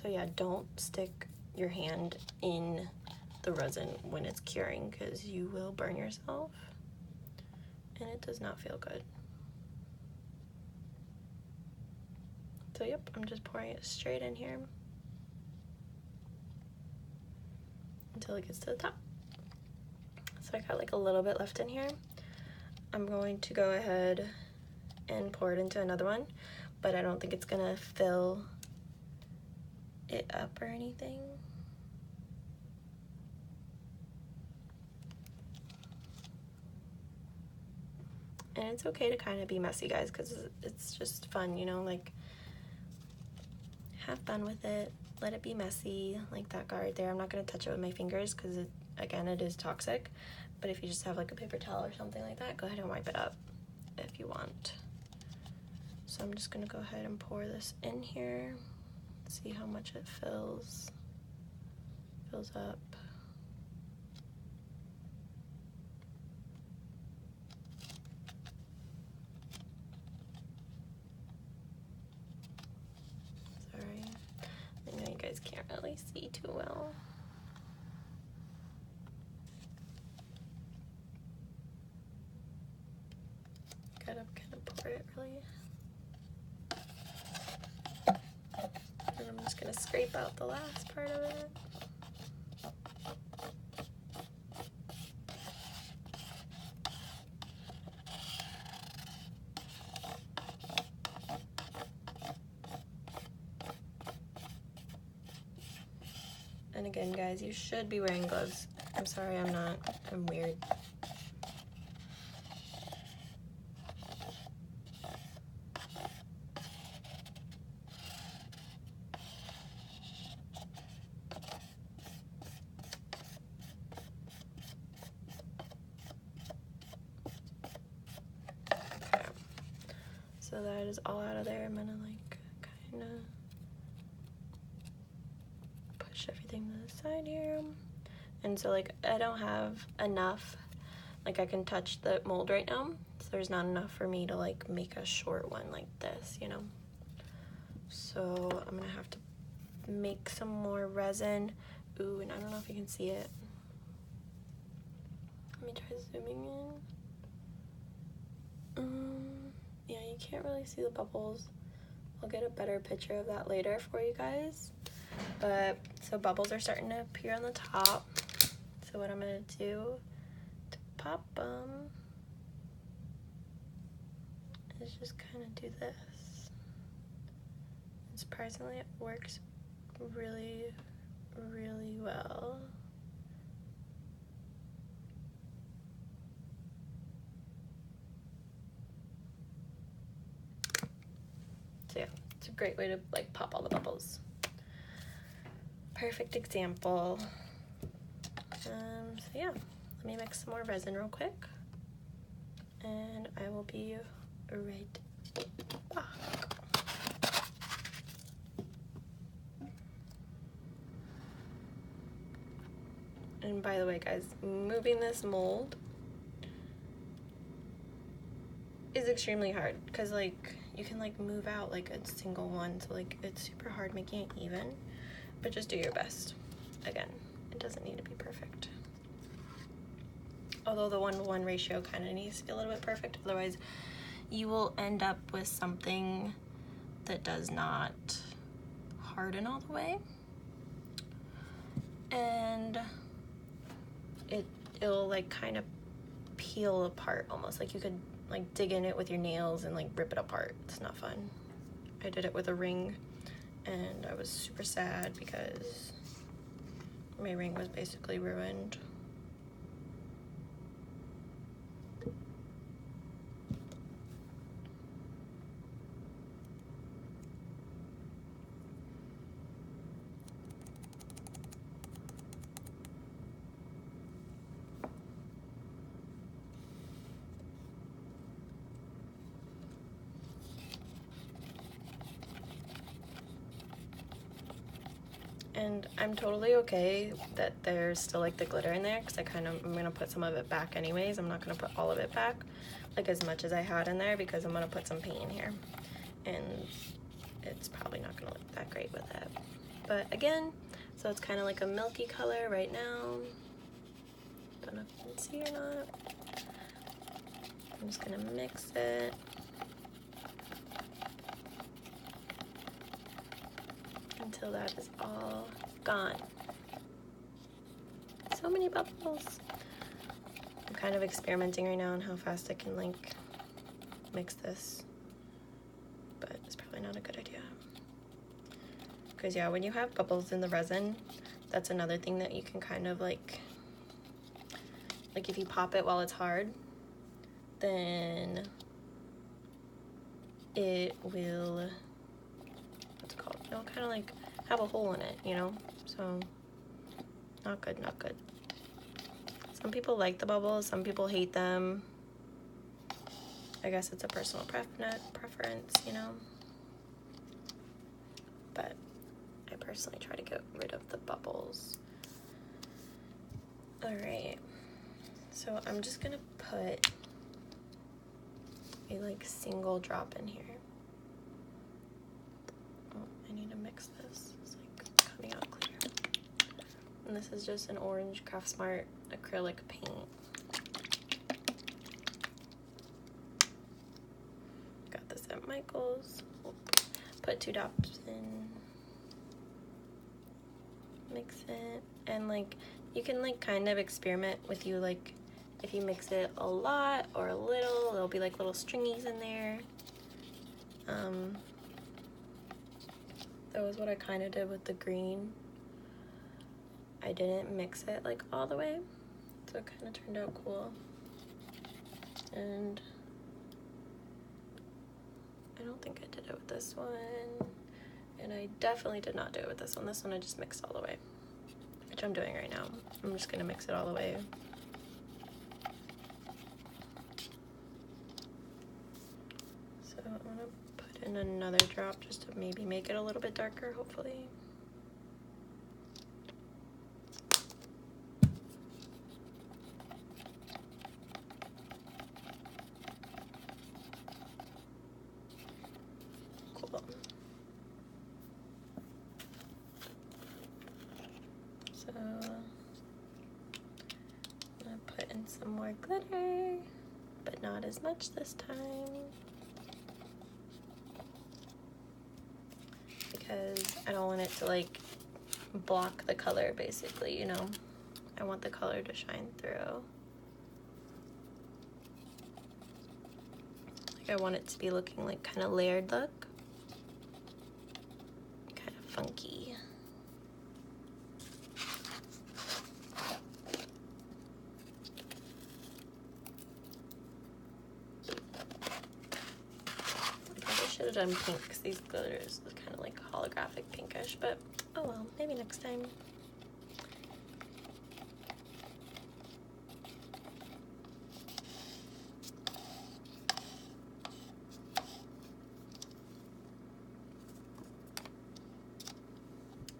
So yeah, don't stick your hand in the resin when it's curing because you will burn yourself and it does not feel good. So yep, I'm just pouring it straight in here until it gets to the top. So I got like a little bit left in here. I'm going to go ahead and pour it into another one, but I don't think it's gonna fill it up or anything. And it's okay to kind of be messy, guys, because it's just fun, you know, like have fun with it, let it be messy. Like that guy right there, I'm not gonna touch it with my fingers because again, it is toxic, but if you just have like a paper towel or something like that, go ahead and wipe it up if you want. So I'm just gonna go ahead and pour this in here, see how much it fills up. Sorry, I know you guys can't really see too well. Gotta kind of pour it really. And I'm just gonna scrape out the last part of it. And again, guys, you should be wearing gloves. I'm sorry, I'm not. I'm weird. Okay. So that is all out of there. I'm gonna like kind of push everything to the side here. And so like I don't have enough, like I can touch the mold right now, so there's not enough for me to like make a short one like this, you know. So I'm gonna have to make some more resin. Ooh, and I don't know if you can see it. Let me try zooming in. Yeah, you can't really see the bubbles. I'll get a better picture of that later for you guys. But so bubbles are starting to appear on the top. So what I'm gonna do to pop them is just kind of do this. And surprisingly, it works really, really well. So yeah, it's a great way to like pop all the bubbles. Perfect example. So yeah, let me mix some more resin real quick and I will be right back. And by the way, guys, moving this mold is extremely hard because like you can like move out like a single one, so like it's super hard making it even, but just do your best. Again, it doesn't need to be perfect. Although the 1-to-1 ratio kind of needs to be a little bit perfect, otherwise you will end up with something that does not harden all the way, and it'll like kind of peel apart almost, like you could like dig in it with your nails and like rip it apart. It's not fun. I did it with a ring and I was super sad because my ring was basically ruined. And I'm totally okay that there's still like the glitter in there because I'm gonna put some of it back anyways. I'm not gonna put all of it back, like as much as I had in there, because I'm gonna put some paint in here and it's probably not gonna look that great with it. But again, so it's kind of like a milky color right now. Don't know if you can see or not. I'm just gonna mix it. Until that is all gone. So many bubbles. I'm kind of experimenting right now on how fast I can like mix this, but it's probably not a good idea. Because yeah, when you have bubbles in the resin, that's another thing that you can kind of like if you pop it while it's hard, then it will, what's it called? It'll kind of like have a hole in it, you know? So not good, not good. Some people like the bubbles, some people hate them. I guess it's a personal preference, you know? But I personally try to get rid of the bubbles. All right, so I'm just gonna put a like single drop in here. Oh, I need to mix this. It's like coming out clear. And this is just an orange Craft Smart acrylic paint. Got this at Michael's. Put 2 drops in. Mix it. And like, you can like kind of experiment with you, like if you mix it a lot or a little, there'll be like little stringies in there. That was what I kind of did with the green. I didn't mix it like all the way, so it kind of turned out cool. And I don't think I did it with this one, and I definitely did not do it with this one. This one I just mixed all the way, which I'm doing right now. I'm just gonna mix it all the way. So I'm gonna put in another drop just to maybe make it a little bit darker, hopefully. Cool. So I'm gonna put in some more glitter, but not as much this time. Because I don't want it to like block the color, basically, you know. I want the color to shine through. Like I want it to be looking like kind of layered look. Kind of funky. I should have done pink because these glitters is kind of like holographic pinkish, but oh well, maybe next time.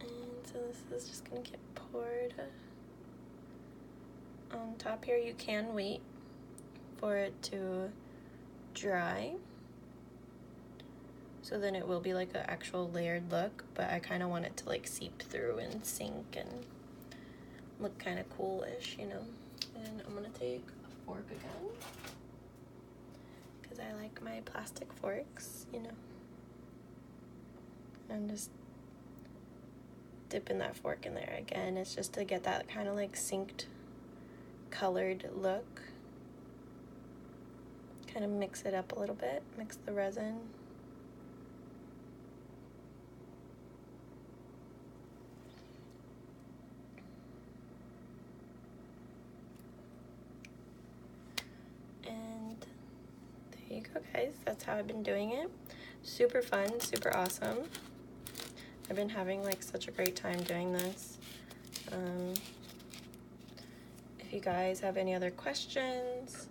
And so this is just gonna get poured on top here. You can wait for it to dry, so then it will be like an actual layered look, but I kind of want it to like seep through and sink and look kind of coolish, you know. And I'm gonna take a fork again, because I like my plastic forks, you know. And just dipping that fork in there again. It's just to get that kind of like synced colored look. Kind of mix it up a little bit, mix the resin. And there you go, guys. That's how I've been doing it. Super fun, super awesome. I've been having like such a great time doing this. If you guys have any other questions,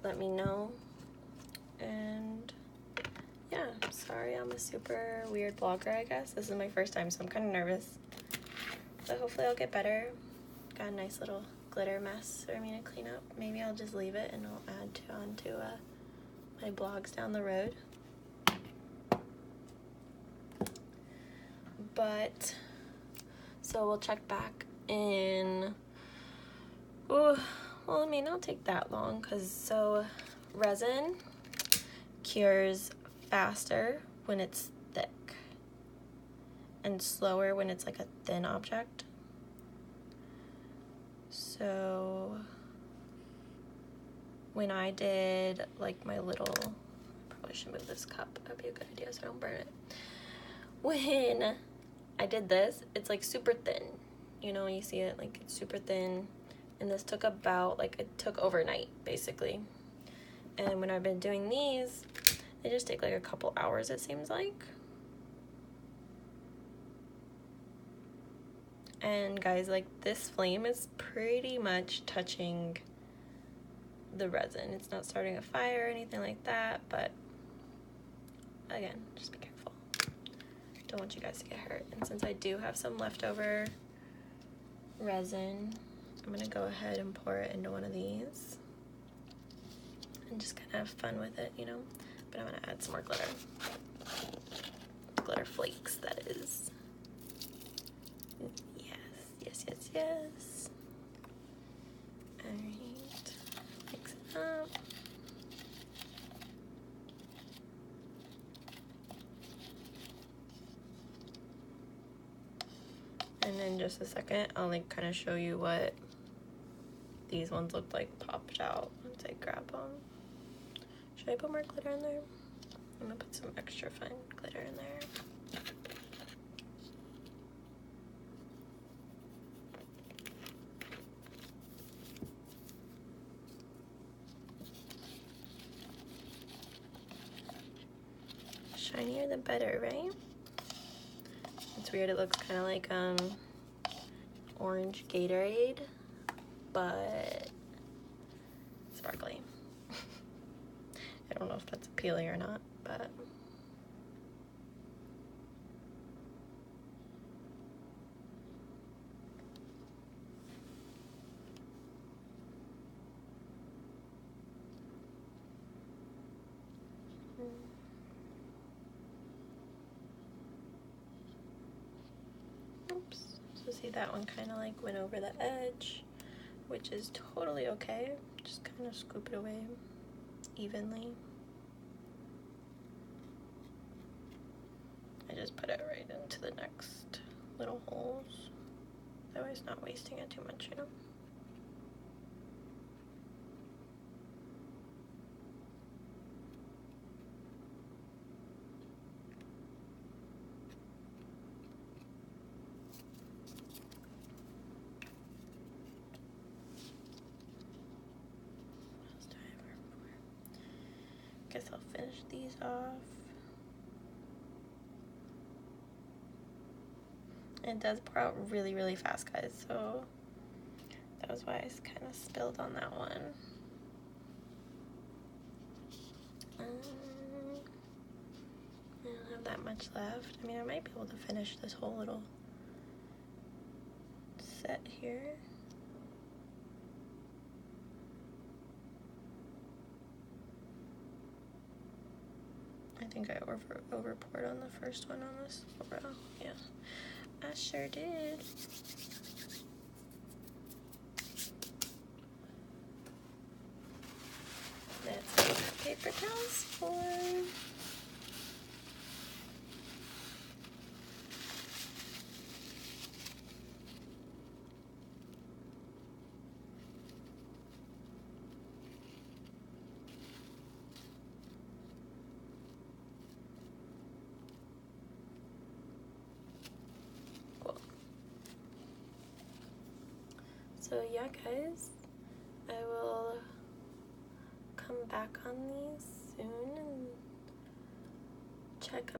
let me know. And yeah, sorry I'm a super weird vlogger, I guess. This is my first time, so I'm kind of nervous. But hopefully I'll get better. Got a nice little glitter mess for me to clean up. Maybe I'll just leave it and I'll add onto my blogs down the road. But So we'll check back in, oh, well, it may not take that long, because so resin cures faster when it's thick and slower when it's like a thin object. So when I did like my little, I probably should move this cup, that'd be a good idea so I don't burn it. When I did this, it's like super thin, you know, you see it, like it's super thin, and this took about, like, it took overnight basically. And when I've been doing these, they just take like a couple hours, it seems like. And guys, like, this flame is pretty much touching the resin. It's not starting a fire or anything like that, but again, just be careful. Don't want you guys to get hurt. And since I do have some leftover resin, I'm gonna go ahead and pour it into one of these and just kind of have fun with it, you know? But I'm gonna add some more glitter. Glitter flakes, that is. Yes, yes, yes, yes. Alright, mix it up. And in just a second, I'll like kind of show you what these ones look like popped out once I grab them. Should I put more glitter in there? I'm gonna put some extra fine glitter in there. Shinier the better, right? It's weird, it looks kind of like orange Gatorade, but sparkly. I don't know if that's appealing or not, but oops. So see, that one kind of like went over the edge, which is totally okay. Just kind of scoop it away evenly. I just put it right into the next little holes. That way it's not wasting it too much, you know? Guess I'll finish these off. It does pour out really, really fast, guys, so that was why I kind of spilled on that one. I don't have that much left. I mean, I might be able to finish this whole little set here. I think I over poured on the first one on this row. Yeah, I sure did. That's what paper towels for. So yeah, guys, I will come back on these soon and check